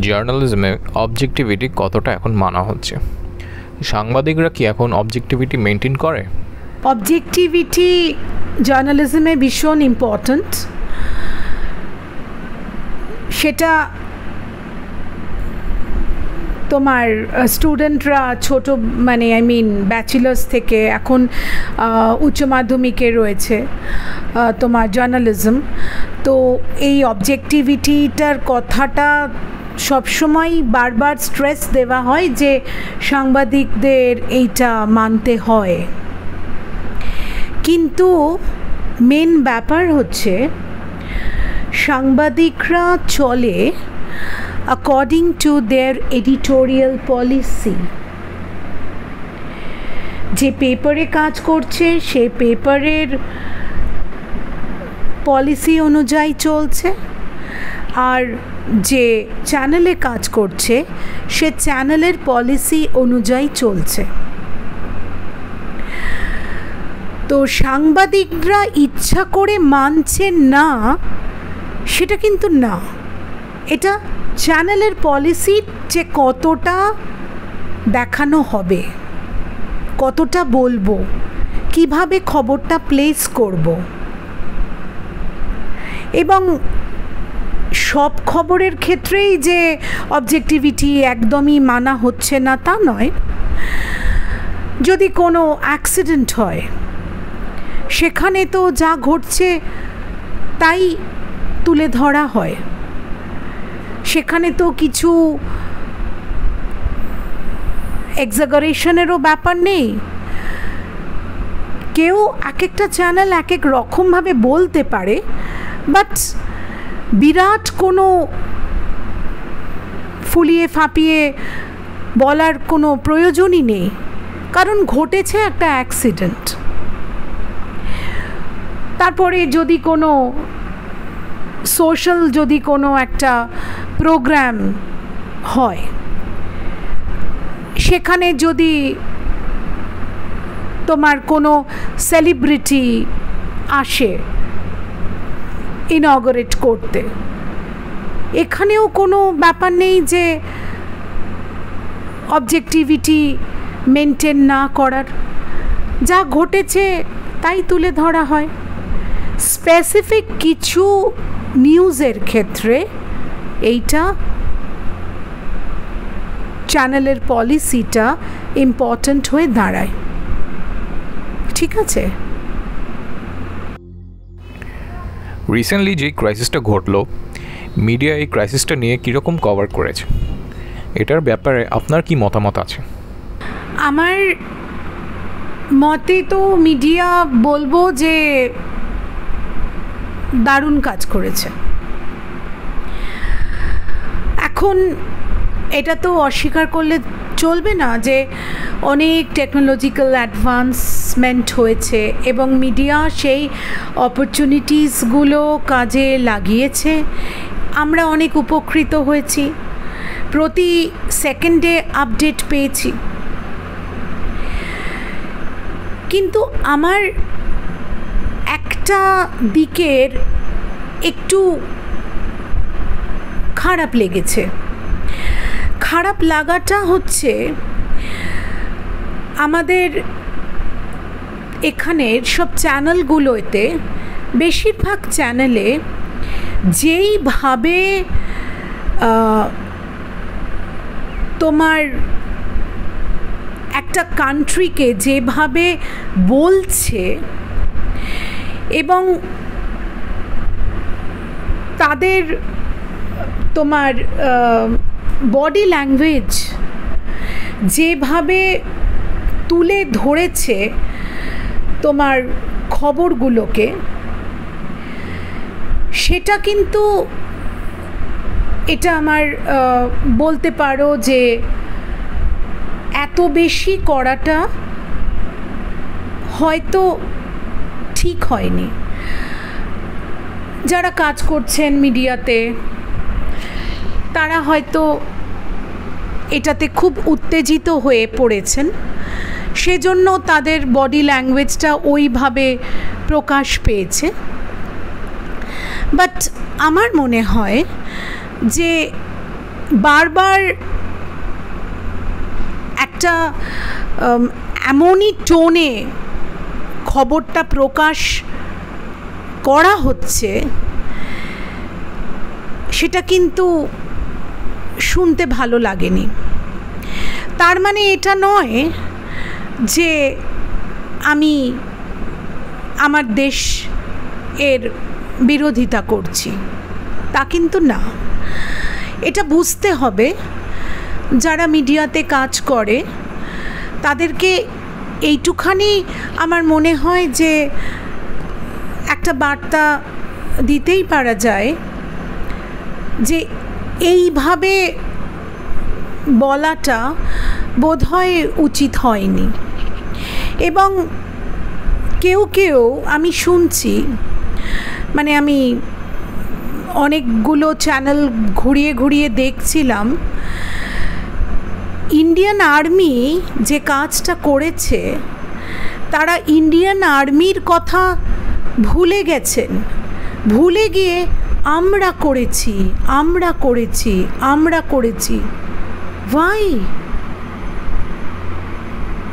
জার্নালিজমে objectivity কতটা এখন মানা হচ্ছে? সাংবাদিকরা কি এখন অবজেক্টিভিটি মেনটেন করে? অবজেক্টিভিটি জার্নালিজমে ভীষণ ইম্পর্ট্যান্ট। সেটা তোমার স্টুডেন্টরা ছোট ব্যাচেলার্স থেকে এখন উচ্চ মাধ্যমিকে রয়েছে তোমার জার্নালিজম। তো এই অবজেক্টিভিটিটার কথাটা সবসময় বারবার স্ট্রেস দেওয়া হয় যে সাংবাদিকদের এইটা মানতে হয়, কিন্তু মেন ব্যাপার হচ্ছে সাংবাদিকরা চলে according to their editorial policy। যে পেপারে কাজ করছে সেই পেপারের পলিসি অনুযায়ী চলছে, আর যে চ্যানেলে কাজ করছে সে চ্যানেলের পলিসি অনুযায়ী চলছে। তো সাংবাদিকরা ইচ্ছা করে মানছে না সেটা কিন্তু না, এটা চ্যানেলের পলিসি যে কতটা দেখানো হবে, কতটা বলবো, কিভাবে খবরটা প্লেস করব, এবং সব খবরের ক্ষেত্রেই যে অবজেক্টিভিটি একদমই মানা হচ্ছে না তা নয়। যদি কোনো অ্যাক্সিডেন্ট হয় সেখানে তো যা ঘটছে তাই তুলে ধরা হয়, সেখানে তো কিছু এক্সাগারেশনেরও ব্যাপার নেই। কেউ এক একটা চ্যানেল এক এক রকমভাবে বলতে পারে, বাট বিরাট কোনো ফুলিয়ে ফাঁপিয়ে বলার কোনো প্রয়োজনই নেই, কারণ ঘটেছে একটা অ্যাক্সিডেন্ট। তারপরে যদি কোনো সোশ্যাল যদি কোনো একটা প্রোগ্রাম হয়, সেখানে যদি তোমার কোনো সেলিব্রিটি আসে ইনঅগারেট করতে, এখানেও কোনো ব্যাপার নেই যে অবজেক্টিভিটি মেনটেন না করার। যা ঘটেছে তাই তুলে ধরা হয়। স্পেসিফিক কিছু নিউজের ক্ষেত্রে এইটা চ্যানেলের পলিসিটা ইম্পর্ট্যান্ট হয়ে দাঁড়ায়। ঠিক আছে? রিসেন্টলি যে ক্রাইসিসটা ঘটলো, মিডিয়া এই ক্রাইসিসটা নিয়ে কীরকম কভার করেছে, এটার ব্যাপারে আপনার কি মতামত আছে? আমার মতে তো মিডিয়া বলবো যে দারুণ কাজ করেছে। এখন এটা তো অস্বীকার করলে চলবে না যে অনেক টেকনোলজিক্যাল অ্যাডভান্সমেন্ট হয়েছে এবং মিডিয়া সেই অপরচুনিটিসগুলো কাজে লাগিয়েছে। আমরা অনেক উপকৃত হয়েছি, প্রতি সেকেন্ডে আপডেট পেয়েছি। কিন্তু আমার একটা দিকের একটু খারাপ লেগেছে। খারাপ লাগাটা হচ্ছে আমাদের এখানের সব চ্যানেলগুলোতে, বেশিরভাগ চ্যানেলে যেইভাবে তোমার একটা কান্ট্রিকে যেভাবে বলছে এবং তাদের তোমার বডি ল্যাঙ্গুয়েজ যেভাবে তুলে ধরেছে তোমার খবরগুলোকে, সেটা কিন্তু এটা আমার বলতে পারো যে এত বেশি করাটা হয়তো ঠিক হয়নি। যারা কাজ করছেন মিডিয়াতে তারা হয়তো এটাতে খুব উত্তেজিত হয়ে পড়েছেন, সেজন্য তাদের বডি ল্যাঙ্গুয়েজটা ওইভাবে প্রকাশ পেয়েছে। বাট আমার মনে হয় যে বারবার একটা এমনই টোনে খবরটা প্রকাশ করা হচ্ছে, সেটা কিন্তু শুনতে ভালো লাগেনি। তার মানে এটা নয় যে আমি আমার দেশ এর বিরোধিতা করছি, তা কিন্তু না। এটা বুঝতে হবে, যারা মিডিয়াতে কাজ করে তাদেরকে এইটুখানি আমার মনে হয় যে একটা বার্তা দিতেই পারা যায় যে এইভাবে বলাটা বোধহয় উচিত হয়নি। এবং কেউ আমি শুনছি, মানে আমি অনেকগুলো চ্যানেল ঘুরিয়ে দেখছিলাম, ইন্ডিয়ান আর্মি যে কাজটা করেছে তারা ইন্ডিয়ান আর্মির কথা ভুলে গেছেন, ভুলে গিয়ে আমরা করেছি। ভাই,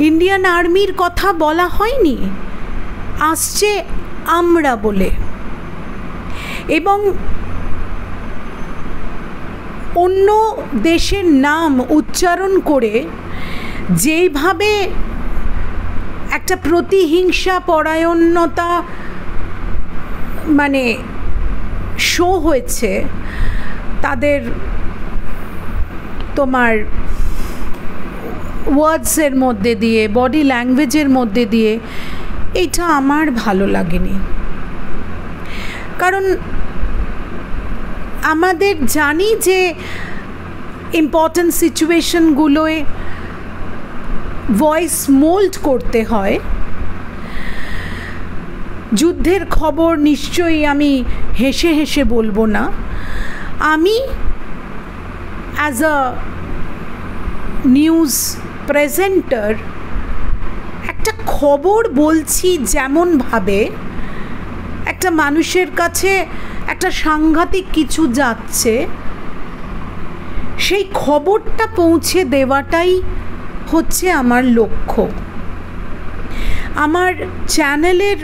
ইন্ডিয়ান আর্মির কথা বলা হয়নি, আসছে আমরা বলে। এবং অন্য দেশের নাম উচ্চারণ করে যেইভাবে একটা প্রতিহিংসা পরায়ণতা মানে শো হয়েছে তাদের তোমার ওয়ার্ডসের মধ্যে দিয়ে, বডি ল্যাঙ্গুয়েজের মধ্যে দিয়ে, এইটা আমার ভালো লাগেনি। কারণ আমাদের জানি যে ইম্পর্ট্যান্ট সিচুয়েশনগুলোয় ভয়েস মোল্ড করতে হয়। যুদ্ধের খবর নিশ্চয়ই আমি হেসে বলবো না। আমি অ্যাজ আ নিউজ প্রেজেন্টার একটা খবর বলছি, যেমনভাবে একটা মানুষের কাছে একটা সাংঘাতিক কিছু যাচ্ছে, সেই খবরটা পৌঁছে দেওয়াটাই হচ্ছে আমার লক্ষ্য। আমার চ্যানেলের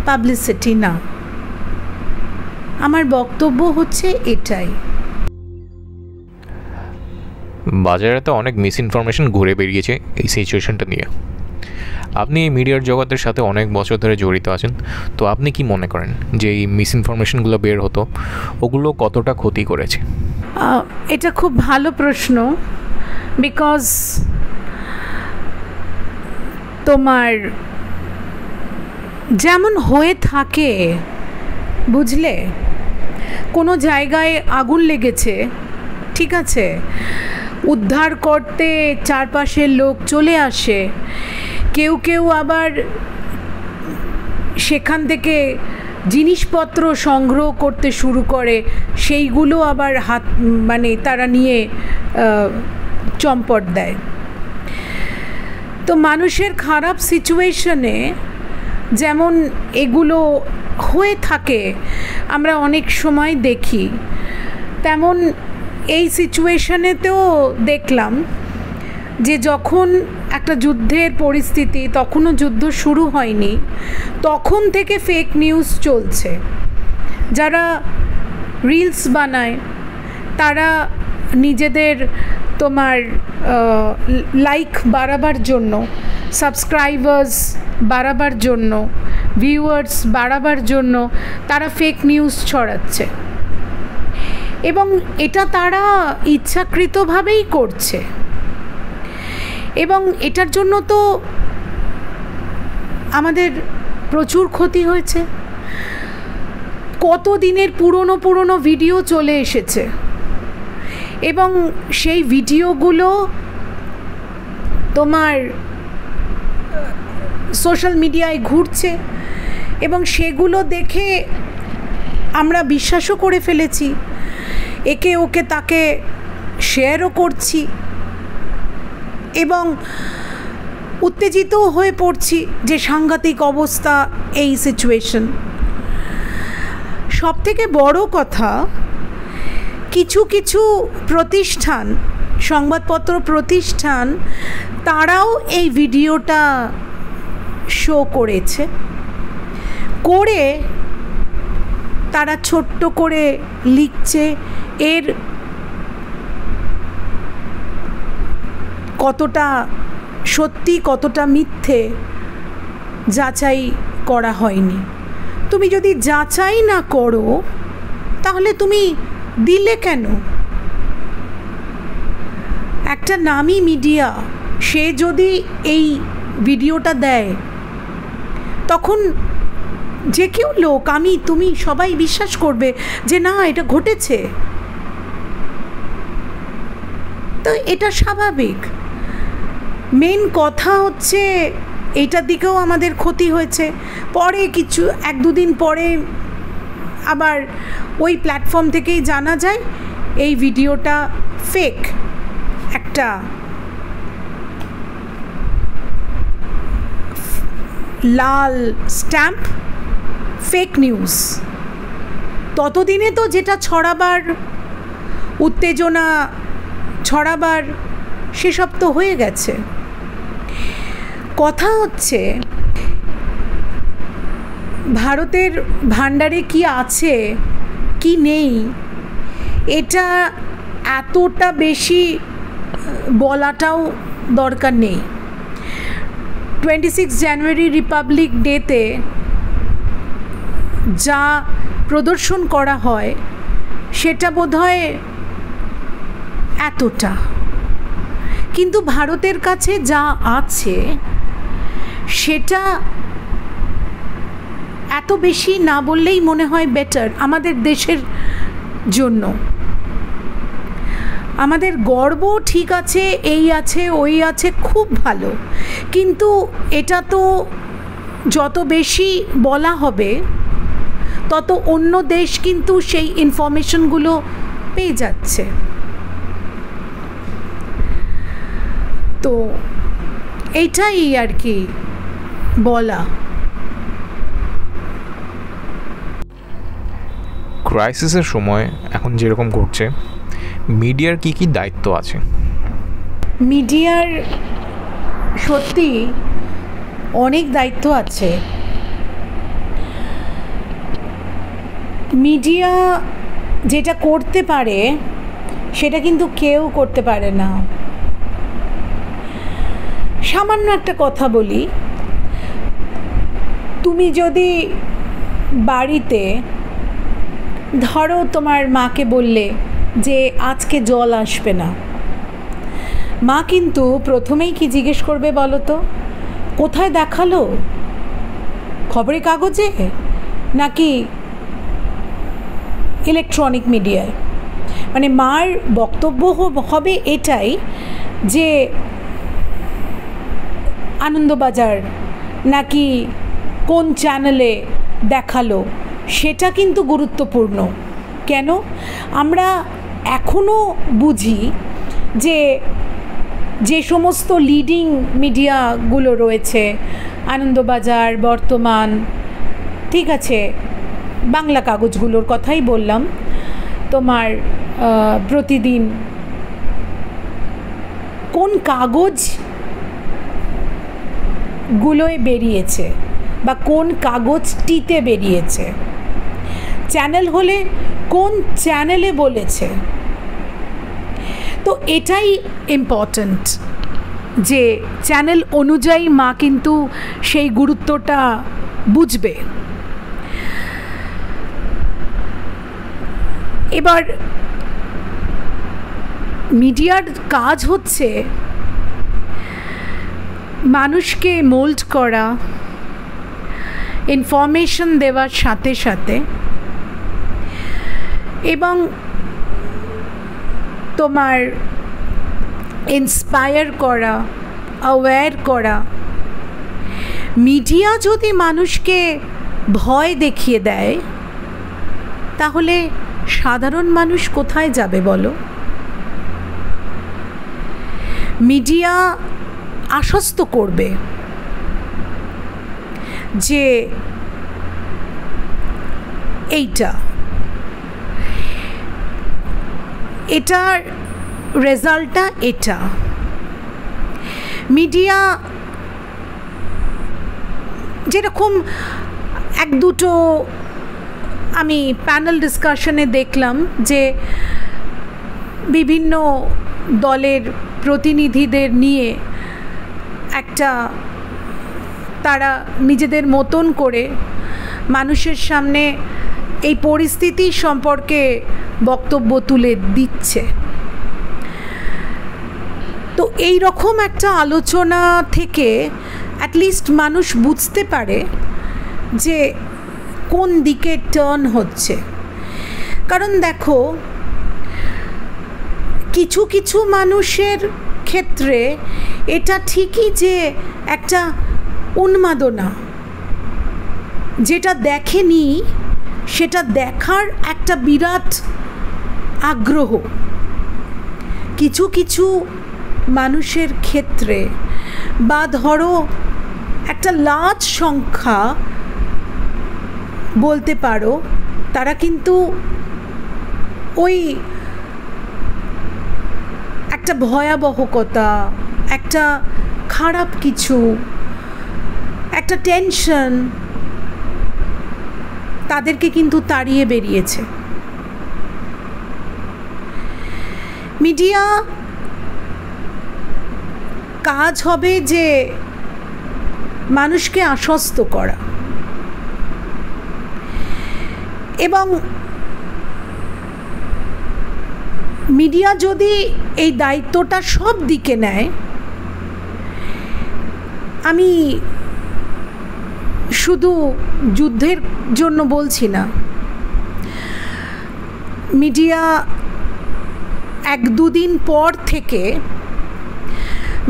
পাবলিসিটি না, আমার বক্তব্য হচ্ছে এটাই। বাজারে তো অনেক মিস ইনফরমেশন ঘুরে বেরিয়েছে এই সিচুয়েশনটা নিয়ে। আপনি এই মিডিয়ার জগতের সাথে অনেক বছর ধরে জড়িত আছেন, তো আপনি কি মনে করেন যে এই মিস ইনফরমেশনগুলো বের হতো, ওগুলো কতটা ক্ষতি করেছে? এটা খুব ভালো প্রশ্ন, বিকজ তোমার যেমন হয়ে থাকে, বুঝলে, কোনো জায়গায় আগুন লেগেছে, ঠিক আছে, উদ্ধার করতে চারপাশের লোক চলে আসে, কেউ আবার সেখান থেকে জিনিসপত্র সংগ্রহ করতে শুরু করে, সেইগুলো আবার তারা নিয়ে চম্পট দেয়। তো মানুষের খারাপ সিচুয়েশনে যেমন এগুলো হয়ে থাকে, আমরা অনেক সময় দেখি, তেমন এই সিচুয়েশনেতেও দেখলাম যে যখন একটা যুদ্ধের পরিস্থিতি, তখনও যুদ্ধ শুরু হয়নি, তখন থেকে ফেক নিউজ চলছে। যারা রিলস বানায় তারা নিজেদের তোমার লাইক বাড়াবার জন্য, সাবস্ক্রাইবার্স বাড়াবার জন্য, ভিউয়ার্স বাড়াবার জন্য তারা ফেক নিউজ ছড়াচ্ছে, এবং এটা তারা ইচ্ছাকৃতভাবেই করছে। এবং এটার জন্য তো আমাদের প্রচুর ক্ষতি হয়েছে। কত দিনের পুরনো ভিডিও চলে এসেছে, এবং সেই ভিডিওগুলো তোমার সোশ্যাল মিডিয়ায় ঘুরছে, এবং সেগুলো দেখে আমরা বিশ্বাসও করে ফেলেছি, একে ওকে তাকে শেয়ারও করছি, এবং উত্তেজিতও হয়ে পড়ছি যে সাংঘাতিক অবস্থা এই সিচুয়েশন। সবথেকে বড় কথা, কিছু কিছু প্রতিষ্ঠান, সংবাদপত্র প্রতিষ্ঠান, তারাও এই ভিডিওটা শো করেছে, করে তারা ছোট্ট করে লিখছে এর কতটা সত্যি কতটা মিথ্যে যাচাই করা হয়নি। তুমি যদি যাচাই না করো তাহলে তুমি দিলে কেন? একটা নামী মিডিয়া সে যদি এই ভিডিওটা দেয়, তখন যে কেউ লোক, আমি তুমি সবাই বিশ্বাস করবে যে না, এটা ঘটেছে। তো এটা স্বাভাবিক। মেন কথা হচ্ছে এইটার দিকেও আমাদের ক্ষতি হয়েছে। পরে কিছু 1-2 দিন পরে আবার ওই প্ল্যাটফর্ম থেকেই জানা যায় এই ভিডিওটা ফেক, একটা লাল স্ট্যাম্প, ফেক নিউজ। ততদিনে তো যেটা ছড়াবার, উত্তেজনা ছড়াবার, সেসব তো হয়ে গেছে। কথা হচ্ছে ভারতের ভাণ্ডারে কি আছে কি নেই এটা এতটা বেশি বলাটাও দরকার নেই। 26 জানুয়ারি রিপাবলিক ডেতে যা প্রদর্শন করা হয় সেটা বোধহয় এতটা, কিন্তু ভারতের কাছে যা আছে সেটা এত বেশি না বললেই মনে হয় বেটার আমাদের দেশের জন্য। আমাদের গর্ব ঠিক আছে, এই আছে ওই আছে, খুব ভালো, কিন্তু এটা তো যত বেশি বলা হবে তত অন্য দেশ কিন্তু সেই ইনফরমেশনগুলো পেয়ে যাচ্ছে। তো এইটাই আর কি বলা। ক্রাইসিসের সময় এখন যেরকম ঘটছে, মিডিয়ার কি কি দায়িত্ব আছে? মিডিয়ার সত্যি অনেক দায়িত্ব আছে। মিডিয়া যেটা করতে পারে সেটা কিন্তু কেউ করতে পারে না। সামান্য একটা কথা বলি, তুমি যদি বাড়িতে ধরো তোমার মাকে বললে যে আজকে জল আসবে না, মা কিন্তু প্রথমেই কি জিজ্ঞেস করবে বলো তো? কোথায় দেখালো? খবরের কাগজে নাকি ইলেকট্রনিক মিডিয়ায়? মানে মার বক্তব্য হবে এটাই যে আনন্দবাজার নাকি কোন চ্যানেলে দেখালো, সেটা কিন্তু গুরুত্বপূর্ণ। কেন? আমরা এখনও বুঝি যে যে সমস্ত লিডিং মিডিয়াগুলো রয়েছে, আনন্দবাজার, বর্তমান, ঠিক আছে, বাংলা কাগজগুলোর কথাই বললাম, তোমার প্রতিদিন, কোন কাগজগুলোয় বেরিয়েছে বা কোন কাগজটিতে বেরিয়েছে, চ্যানেল হলে কোন চ্যানেলে বলেছে। তো এটাই ইম্পর্ট্যান্ট যে চ্যানেল অনুযায়ী মা কিন্তু সেই গুরুত্বটা বুঝবে। এবার মিডিয়ার কাজ হচ্ছে মানুষকে মোল্ড করা, ইনফরমেশন দেওয়ার সাথে সাথে, এবং তোমার ইন্সপায়ার করা, অ্যাওয়্যার করা। মিডিয়া যদি মানুষকে ভয় দেখিয়ে দেয় তাহলে সাধারণ মানুষ কোথায় যাবে বলো? মিডিয়া আশ্বস্ত করবে যে এইটা এটার রেজাল্টটা এটা। মিডিয়া যেরকম এক দুটো আমি প্যানেল ডিসকাশনে দেখলাম যে বিভিন্ন দলের প্রতিনিধিদের নিয়ে একটা তারা নিজেদের মতন করে মানুষের সামনে এই পরিস্থিতি সম্পর্কে বক্তব্য তুলে দিচ্ছে। তো এই রকম একটা আলোচনা থেকে অ্যাটলিস্ট মানুষ বুঝতে পারে যে কোন দিকে টার্ন হচ্ছে। কারণ দেখো, কিছু কিছু মানুষের ক্ষেত্রে এটা ঠিকই যে একটা উন্মাদনা, যেটা দেখেনি সেটা দেখার একটা বিরাট আগ্রহ। কিছু কিছু মানুষের ক্ষেত্রে বা ধরো একটা লার্জ সংখ্যা বলতে পারো, তারা কিন্তু ওই একটা ভয়াবহতা, একটা খারাপ কিছু, একটা টেনশন তাদেরকে কিন্তু তাড়িয়ে বেরিয়েছে। মিডিয়া কাজ হবে যে মানুষকে আশ্বস্ত করা, এবং মিডিয়া যদি এই দায়িত্বটা সব দিকে নেয়, আমি শুধু যুদ্ধের জন্য বলছি না, মিডিয়া এক দুদিন পর থেকে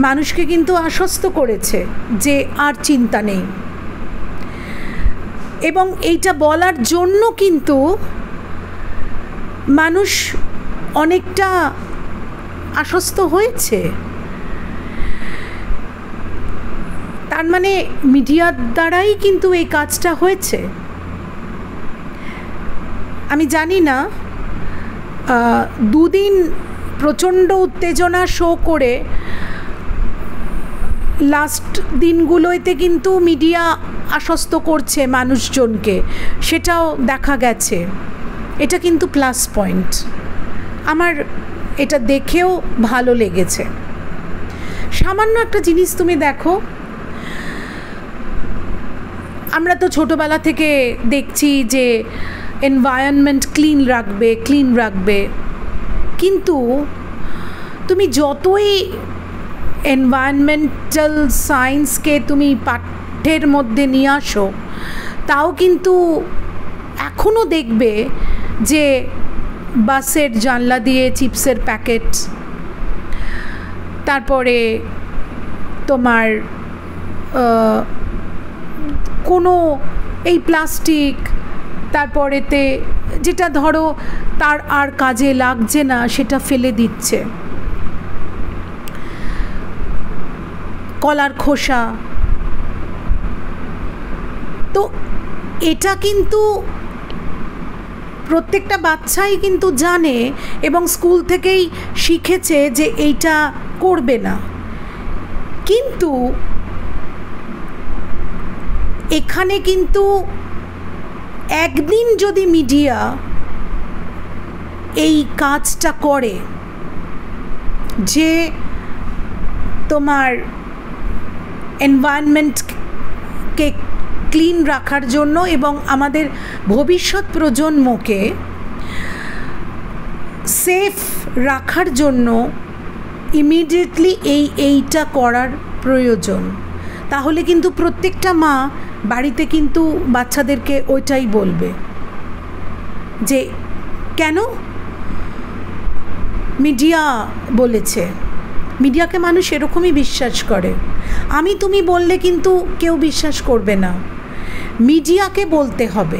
মানুষকে কিন্তু আশ্বস্ত করেছে যে আর চিন্তা নেই, এবং এইটা বলার জন্য কিন্তু মানুষ অনেকটা আশ্বস্ত হয়েছে। তার মানে মিডিয়ার দ্বারাই কিন্তু এই কাজটা হয়েছে। আমি জানি না, দুদিন প্রচণ্ড উত্তেজনা শো করে লাস্ট দিনগুলোতে কিন্তু মিডিয়া আশ্বস্ত করছে মানুষজনকে, সেটাও দেখা গেছে। এটা কিন্তু প্লাস পয়েন্ট, আমার এটা দেখেও ভালো লেগেছে। সামান্য একটা জিনিস তুমি দেখো, আমরা তো ছোটোবেলা থেকে দেখছি যে এনভায়রনমেন্ট ক্লিন রাখবে, কিন্তু তুমি যতই এনভায়রনমেন্টাল সায়েন্সকে তুমি পাঠ্যের মধ্যে নিয়ে আসো, তাও কিন্তু এখনও দেখবে যে বাসের জানলা দিয়ে চিপসের প্যাকেট, তারপরে তোমার কোনো এই প্লাস্টিক, তারপরেতে যেটা ধরো তার আর কাজে লাগছে না সেটা ফেলে দিচ্ছে, কলার খোসা। তো এটা কিন্তু প্রত্যেকটা বাচ্চাই কিন্তু জানে এবং স্কুল থেকেই শিখেছে যে এইটা করবে না। কিন্তু এখানে কিন্তু একদিন যদি মিডিয়া এই কাজটা করে যে তোমার এনভায়রনমেন্টকে ক্লিন রাখার জন্য এবং আমাদের ভবিষ্যৎ প্রজন্মকে সেফ রাখার জন্য ইমিডিয়েটলি এইটা করার প্রয়োজন, তাহলে কিন্তু প্রত্যেকটা মা বাড়িতে কিন্তু বাচ্চাদেরকে ওইটাই বলবে যে কেন মিডিয়া বলেছে। মিডিয়াকে মানুষ এরকমই বিশ্বাস করে। তুমি বললে কিন্তু কেউ বিশ্বাস করবে না, মিডিয়াকে বলতে হবে।